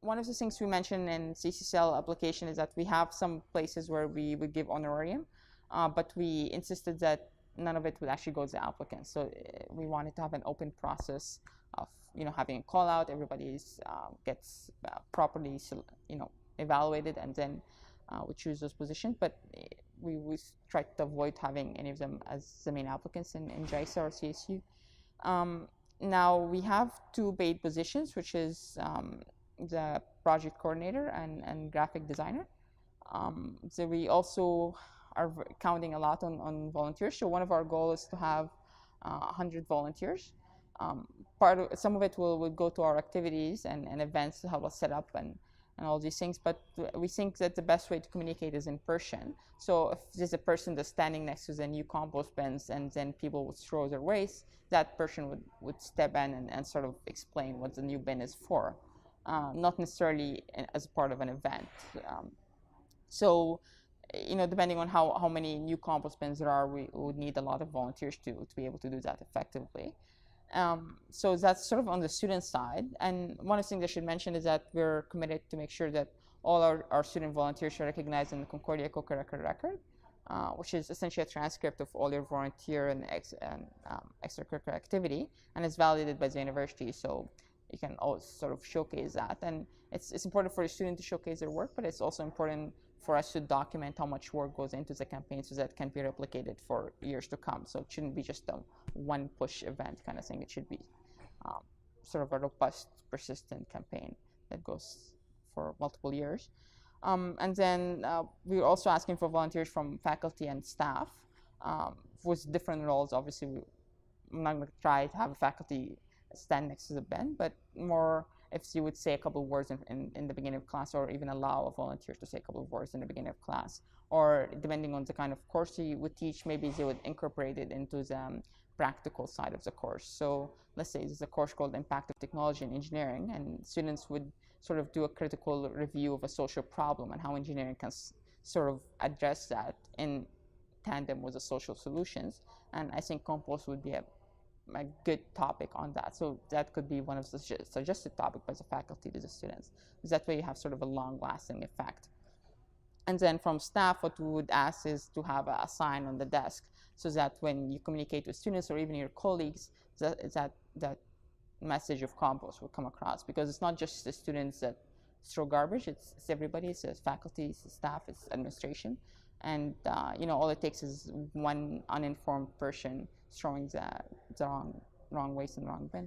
one of the things we mentioned in CCCL application is that we have some places where we would give honorarium, but we insisted that none of it would actually go to the applicant. So we wanted to have an open process of having a call out. Everybody gets properly evaluated, and then we choose those positions. But we try to avoid having any of them as the main applicants in JISA or CSU. Now we have two paid positions, which is the project coordinator and graphic designer. So we also are counting a lot on volunteers. So one of our goals is to have 100 volunteers. Some of it will go to our activities and events to help us set up and all these things, but we think that the best way to communicate is in person. So if there's a person that's standing next to the new compost bins and then people would throw their waste, that person would step in and sort of explain what the new bin is for, not necessarily as part of an event. So depending on how many new compost bins there are, we would need a lot of volunteers to be able to do that effectively. So that's sort of on the student side. And one of the things I should mention is that we're committed to make sure that all our student volunteers are recognized in the Concordia co-curricular record, which is essentially a transcript of all your volunteer and extracurricular activity, and it's validated by the university. So you can always sort of showcase that. And it's important for a student to showcase their work, but it's also important for us to document how much work goes into the campaign so that it can be replicated for years to come. So it shouldn't be just a one push event kind of thing. It should be sort of a robust, persistent campaign that goes for multiple years. And then we're also asking for volunteers from faculty and staff with different roles. Obviously, I'm not going to try to have a faculty stand next to the bin, but more if you would say a couple of words in the beginning of class, or even allow a volunteer to say a couple of words in the beginning of class, or depending on the kind of course you would teach, maybe they would incorporate it into the practical side of the course. So let's say there's a course called Impact of Technology and Engineering, and students would sort of do a critical review of a social problem and how engineering can sort of address that in tandem with the social solutions. And I think Compost would be a good topic on that. So that could be one of the suggested topics by the faculty to the students. That way you have sort of a long-lasting effect. And then from staff, what we would ask is to have a sign on the desk so that when you communicate with students or even your colleagues, that message of Compost will come across, because it's not just the students that throw garbage, it's everybody, it's faculty, it's staff, it's administration. And all it takes is one uninformed person throwing the wrong waste in the wrong bin.